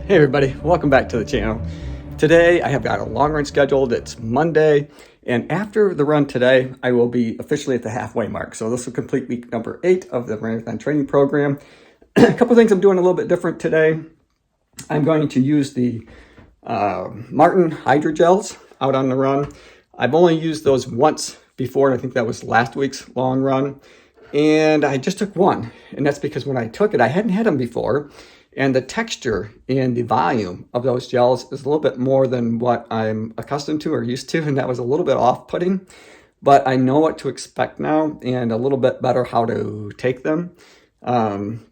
Hey everybody, welcome back to the channel. Today I have got a long run scheduled. It's Monday, and after the run today, I will be officially at the halfway mark. So this will complete week number 8 of the marathon training program. A couple things I'm doing a little bit different today. I'm going to use the Maurten Hydrogels out on the run. I've only used those once before, and I think that was last week's long run. And I just took one, and that's because when I took it, I hadn't had them before. And the texture and the volume of those gels is a little bit more than what I'm accustomed to or used to, and that was a little bit off-putting. But I know what to expect now and a little bit better how to take them.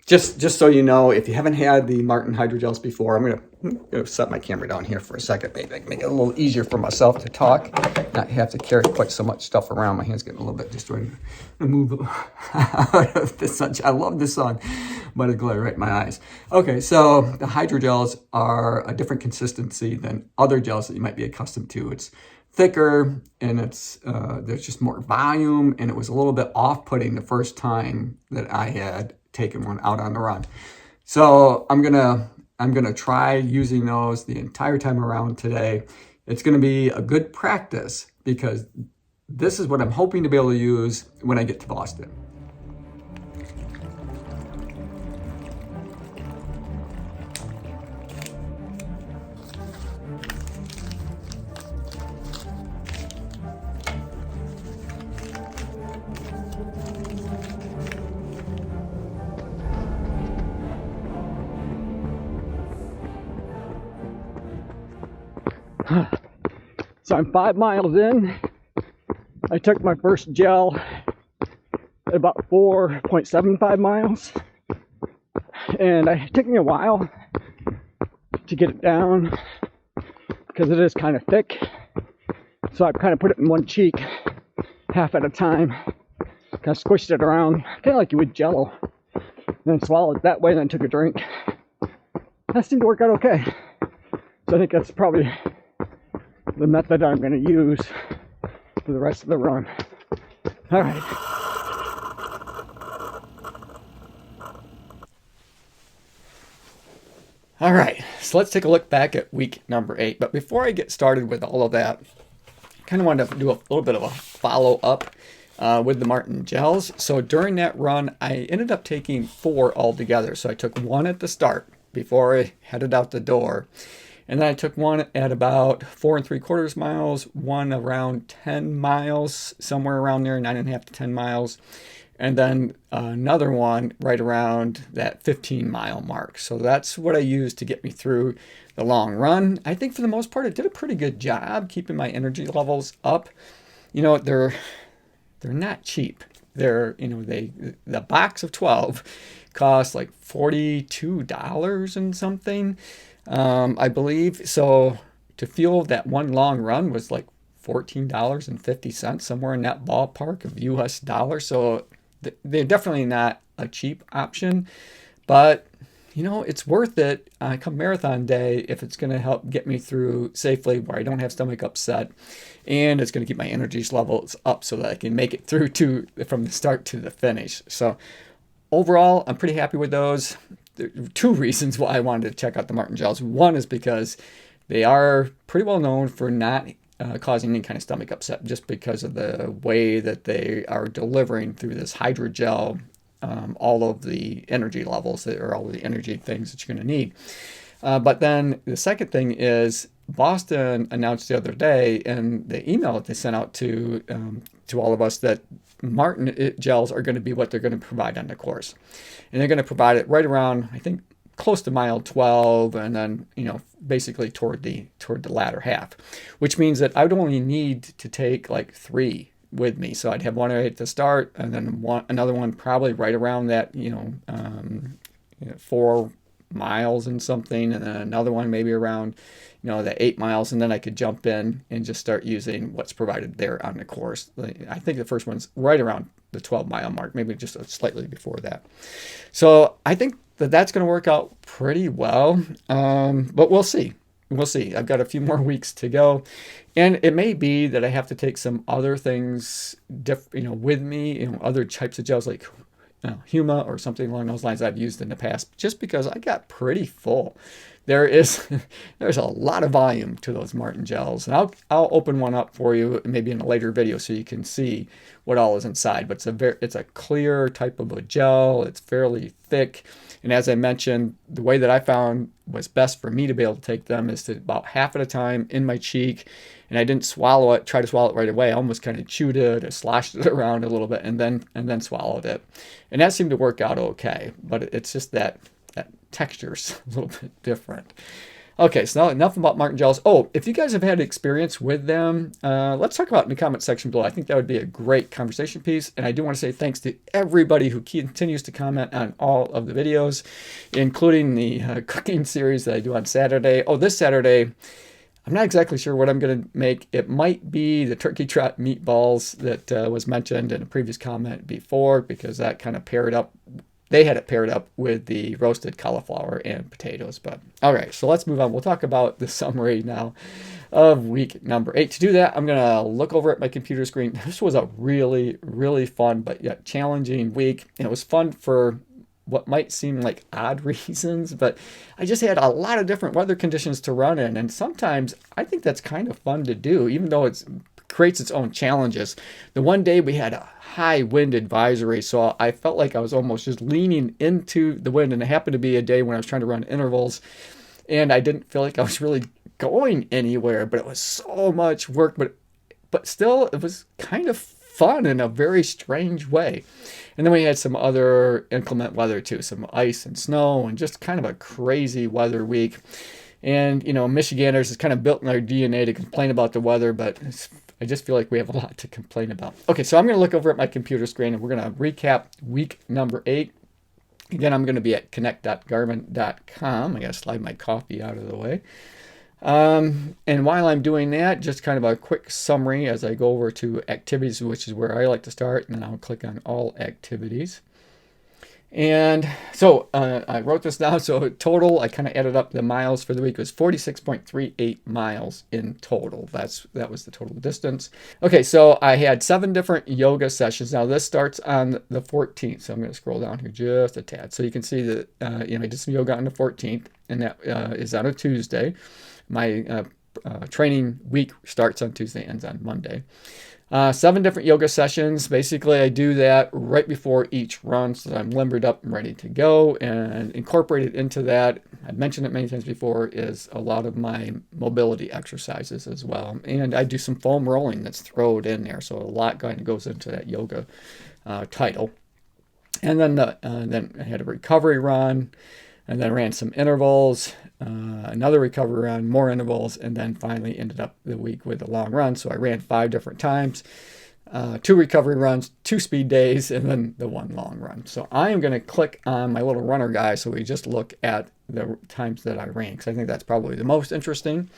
Just so you know, if you haven't had the Maurten Hydrogels before, I'm gonna set my camera down here for a second. Maybe I can make it a little easier for myself to talk, not have to carry quite so much stuff around. My hand's getting a little bit destroyed. I'm gonna move out of the sun. I love the sun, but it glare right in my eyes. Okay, so the hydrogels are a different consistency than other gels that you might be accustomed to. It's thicker, and it's there's just more volume, and it was a little bit off-putting the first time that I had taken one out on the run. So I'm gonna try using those the entire time around today. It's gonna be a good practice because this is what I'm hoping to be able to use when I get to Boston. So I'm 5 miles in. I took my first gel at about 4.75 miles. And it took me a while to get it down because it is kind of thick. So I kind of put it in one cheek, half at a time. Kind of squished it around, kind of like you would Jello. And then swallowed it that way, and then took a drink. That seemed to work out okay. So I think that's probably the method I'm going to use for the rest of the run. All right. All right, so let's take a look back at week number 8. But before I get started with all of that, I kind of wanted to do a little bit of a follow-up with the Maurten gels. So during that run, I ended up taking 4 altogether. So I took one at the start before I headed out the door. And then I took one at about 4 3/4 miles, one around 10 miles, somewhere around there, 9.5 to 10 miles. And then another one right around that 15-mile mark. So that's what I used to get me through the long run. I think for the most part, it did a pretty good job keeping my energy levels up. You know, they're not cheap. They're, you know, the box of 12 costs like $42 and something. I believe. So to fuel that one long run was like $14.50, somewhere in that ballpark of US dollars. So they're definitely not a cheap option, but you know, it's worth it come marathon day if it's going to help get me through safely where I don't have stomach upset, and it's going to keep my energy levels up so that I can make it through from the start to the finish. So overall, I'm pretty happy with those. There are 2 reasons why I wanted to check out the Maurten gels. One is because they are pretty well known for not causing any kind of stomach upset, just because of the way that they are delivering through this hydrogel all of the energy levels, or all of the energy things that you're going to need. But then the second thing is Boston announced the other day in the email that they sent out to all of us that Maurten gels are going to be what they're going to provide on the course. And they're going to provide it right around, I think, close to mile 12, and then, you know, basically toward the latter half, which means that I would only need to take like 3 with me. So I'd have one right at the start, and then another one probably right around that, 4 miles and something, and then another one maybe around, the 8 miles, and then I could jump in and just start using what's provided there on the course. I think the first one's right around the 12-mile mark, maybe just slightly before that. So I think that's going to work out pretty well, but we'll see. We'll see. I've got a few more weeks to go, and it may be that I have to take some other things, with me, other types of gels like Huma or something along those lines I've used in the past, just because I got pretty full. There's a lot of volume to those Maurten gels, and I'll open one up for you maybe in a later video so you can see what all is inside. But it's a clear type of a gel. It's fairly thick, and as I mentioned, the way that I found was best for me to be able to take them is to about half at a time in my cheek, and I didn't try to swallow it right away. I almost kind of chewed it, I sloshed it around a little bit, and then swallowed it, and that seemed to work out okay. But it's just that texture's a little bit different. Okay, so now enough about Maurten gels. Oh, if you guys have had experience with them, let's talk about it in the comment section below. I think that would be a great conversation piece. And I do want to say thanks to everybody who continues to comment on all of the videos, including the cooking series that I do on Saturday. Oh, this Saturday, I'm not exactly sure what I'm going to make. It might be the turkey trot meatballs that was mentioned in a previous comment before, because that kind of paired up. They had it paired up with the roasted cauliflower and potatoes. But all right, so let's move on. We'll talk about the summary now of week number 8. To do that, I'm going to look over at my computer screen. This was a really, really fun but yet challenging week. And it was fun for what might seem like odd reasons, but I just had a lot of different weather conditions to run in. And sometimes I think that's kind of fun to do, even though it creates its own challenges. The one day we had a high wind advisory, so I felt like I was almost just leaning into the wind, and it happened to be a day when I was trying to run intervals, and I didn't feel like I was really going anywhere, but it was so much work, but still it was kind of fun in a very strange way. And then we had some other inclement weather too, some ice and snow, and just kind of a crazy weather week. And, you know, Michiganders is kind of built in our DNA to complain about the weather, but I just feel like we have a lot to complain about. Okay, so I'm going to look over at my computer screen, and we're going to recap week number 8. Again, I'm going to be at connect.garmin.com. I got to slide my coffee out of the way. And while I'm doing that, just kind of a quick summary as I go over to activities, which is where I like to start, and then I'll click on all activities. And so I wrote this down. So total, I kind of added up the miles for the week. It was 46.38 miles in total. That was the total distance. Okay, so I had 7 different yoga sessions. Now this starts on the 14th. So I'm going to scroll down here just a tad. So you can see that I did some yoga on the 14th, and that is on a Tuesday. My training week starts on Tuesday, ends on Monday. 7 different yoga sessions. Basically, I do that right before each run so that I'm limbered up and ready to go. And incorporated into that, I've mentioned it many times before, is a lot of my mobility exercises as well. And I do some foam rolling that's thrown in there. So a lot kind of goes into that yoga title. And then I had a recovery run, and then ran some intervals, another recovery run, more intervals, and then finally ended up the week with a long run. So I ran 5 different times, 2 recovery runs, 2 speed days, and then the 1 long run. So I am going to click on my little runner guy so we just look at the times that I ran, because I think that's probably the most interesting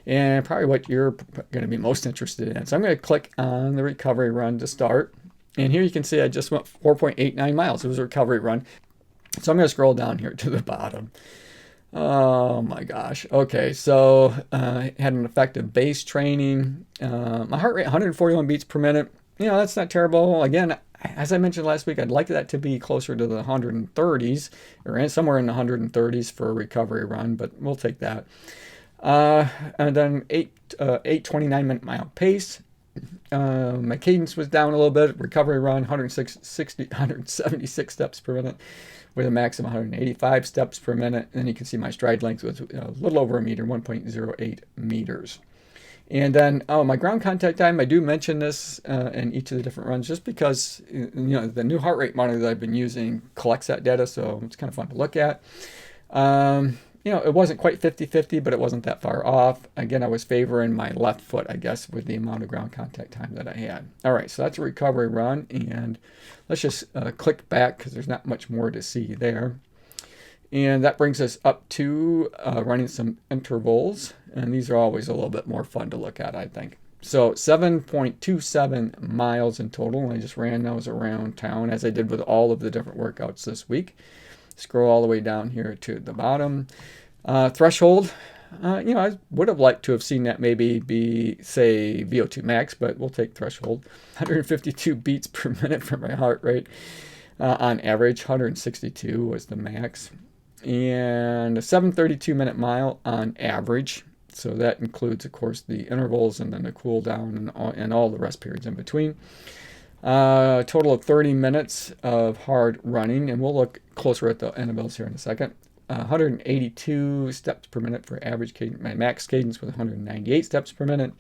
and probably what you're going to be most interested in. So I'm going to click on the recovery run to start. And here you can see I just went 4.89 miles. It was a recovery run. So I'm going to scroll down here to the bottom. Oh my gosh. Okay, so had an effective base training. My heart rate 141 beats per minute. You know, that's not terrible. Again, as I mentioned last week, I'd like that to be closer to the 130s or somewhere in the 130s for a recovery run, but we'll take that. And then 8:29 minute mile pace. My cadence was down a little bit. Recovery run 176 steps per minute with a max of 185 steps per minute. And then you can see my stride length was a little over a meter, 1.08 meters. And then my ground contact time, I do mention this in each of the different runs just because the new heart rate monitor that I've been using collects that data, so it's kind of fun to look at. It wasn't quite 50-50, but it wasn't that far off. Again, I was favoring my left foot, I guess, with the amount of ground contact time that I had. All right, so that's a recovery run, and let's just click back because there's not much more to see there. And that brings us up to running some intervals, and these are always a little bit more fun to look at, I think. So 7.27 miles in total, and I just ran those around town as I did with all of the different workouts this week. Scroll all the way down here to the bottom. Threshold, I would have liked to have seen that maybe be, say, VO2 max, but we'll take threshold. 152 beats per minute for my heart rate. on average. 162 was the max. And a 7:32-minute mile on average. So that includes, of course, the intervals and then the cool down and all the rest periods in between. A total of 30 minutes of hard running, and we'll look closer at the intervals here in a second. 182 steps per minute for average cadence. My max cadence was 198 steps per minute.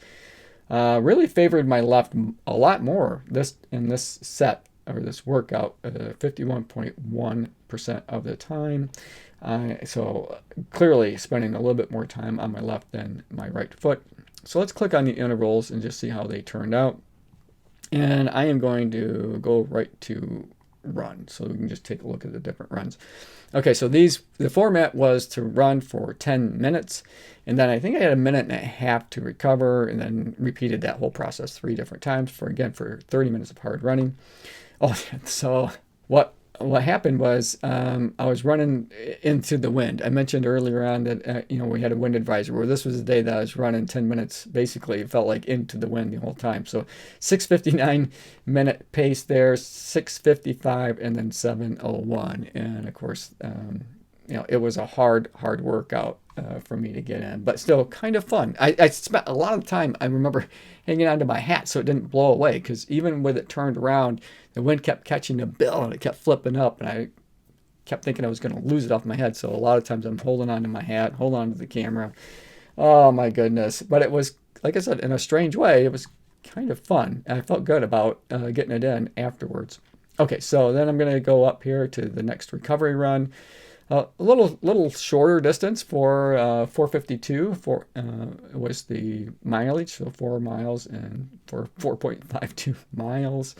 Really favored my left a lot more in this set or this workout, 51.1% of the time. So clearly spending a little bit more time on my left than my right foot. So let's click on the intervals and just see how they turned out. And I am going to go right to run, so we can just take a look at the different runs. Okay, so the format was to run for 10 minutes, and then I think I had a minute and a half to recover, and then repeated that whole process 3 different times for 30 minutes of hard running. Oh, so what happened was I was running into the wind. I mentioned earlier on that we had a wind advisory. Well, this was the day that I was running 10 minutes. Basically, it felt like into the wind the whole time. So 6:59 minute pace there, 6:55, and then 7:01. And of course, it was a hard workout for me to get in, but still kind of fun. I spent a lot of time, I remember, hanging onto my hat so it didn't blow away, because even with it turned around, the wind kept catching the bill and it kept flipping up, and I kept thinking I was going to lose it off my head. So a lot of times I'm holding on to my hat, holding on to the camera. Oh my goodness. But it was, like I said, in a strange way, it was kind of fun. I felt good about getting it in afterwards. Okay, so then I'm going to go up here to the next recovery run. A little shorter distance for 4:52. Was the mileage, so 4 miles and for 4.52 miles.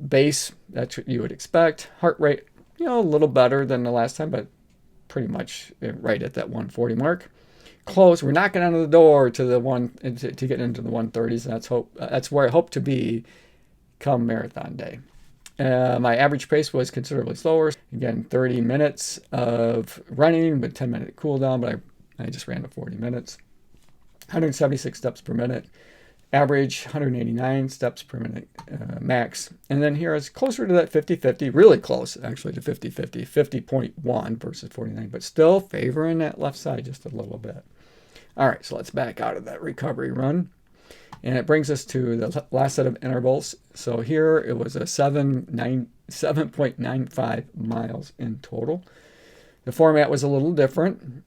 Base, that's what you would expect. Heart rate, a little better than the last time, but pretty much right at that 140 mark. Close. We're knocking on the door to to get into the 130s. That's where I hope to be come marathon day. My average pace was considerably slower. Again, 30 minutes of running with 10-minute cool down, but I just ran to 40 minutes. 176 steps per minute. Average 189 steps per minute max. And then here is closer to that 50-50, really close actually to 50-50, 50.1 versus 49, but still favoring that left side just a little bit. All right, so let's back out of that recovery run. And it brings us to the last set of intervals. So here it was a 7.95 miles in total. The format was a little different.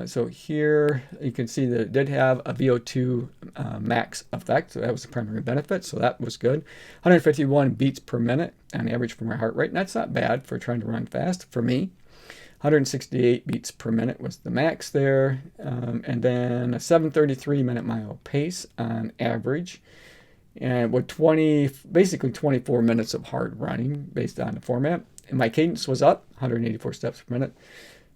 So here you can see that it did have a VO2 max effect. So that was the primary benefit. So that was good. 151 beats per minute on average for my heart rate. And that's not bad for trying to run fast for me. 168 beats per minute was the max there. And then a 7:33 minute mile pace on average. And with basically 24 minutes of hard running based on the format. And my cadence was up, 184 steps per minute.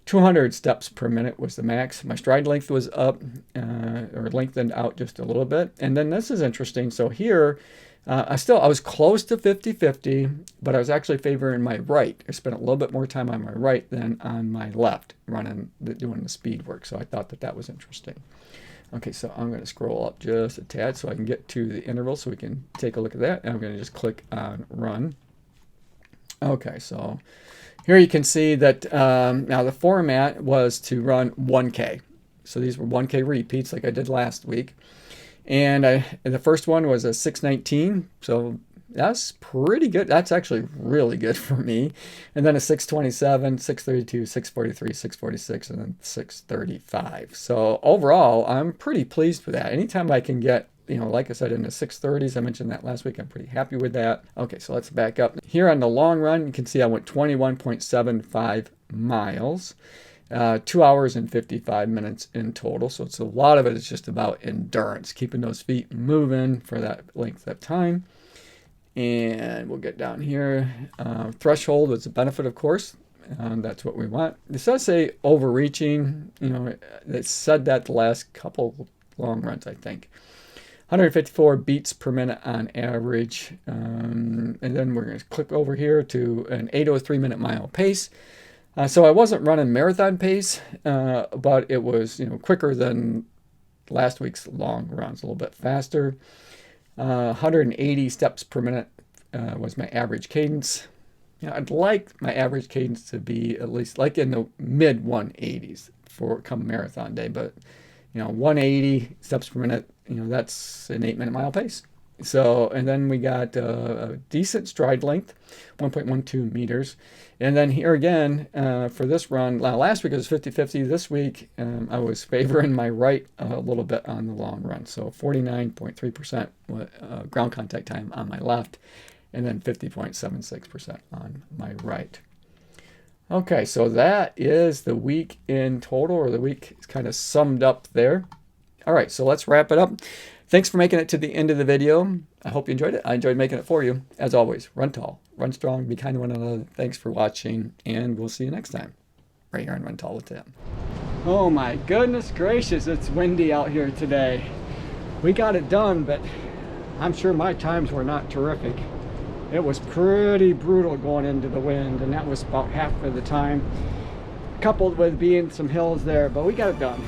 200 steps per minute was the max. My stride length was up, or lengthened out just a little bit. And then this is interesting. So here, I was close to 50-50, but I was actually favoring my right. I spent a little bit more time on my right than on my left, doing the speed work. So I thought that was interesting. Okay, so I'm going to scroll up just a tad so I can get to the interval so we can take a look at that. And I'm going to just click on run. Okay, so here you can see that now the format was to run 1K. So these were 1K repeats like I did last week. And the first one was a 6:19. So that's pretty good. That's actually really good for me. And then a 6:27, 6:32, 6:43, 6:46, and then 6:35. So overall, I'm pretty pleased with that. Anytime I can get, like I said, in the 6:30s, I mentioned that last week, I'm pretty happy with that. Okay, so let's back up. Here on the long run, you can see I went 21.75 miles. 2 hours and 55 minutes in total. So it's a lot of it is just about endurance, keeping those feet moving for that length of time. And we'll get down here. Threshold is a benefit, of course. That's what we want. This does say overreaching. It said that the last couple long runs, I think. 154 beats per minute on average. And then we're going to click over here to an 8:03 minute mile pace. So I wasn't running marathon pace, but it was quicker than last week's long runs, a little bit faster. 180 steps per minute was my average cadence. You know, I'd like my average cadence to be at least like in the mid 180s for come marathon day, but you know, 180 steps per minute, you know, that's an 8-minute mile pace. So, and then we got a decent stride length, 1.12 meters. And then here again, for this run, last week it was 50-50. This week, I was favoring my right a little bit on the long run. So 49.3% ground contact time on my left, and then 50.76% on my right. Okay, so that is the week in total, or the week is kind of summed up there. All right, so let's wrap it up. Thanks for making it to the end of the video. I hope you enjoyed it. I enjoyed making it for you. As always, run tall, run strong, be kind to one another. Thanks for watching, and we'll see you next time right here on Run Tall with Tim. Oh my goodness gracious, it's windy out here today. We got it done, but I'm sure my times were not terrific. It was pretty brutal going into the wind, and that was about half of the time, coupled with being some hills there, but we got it done.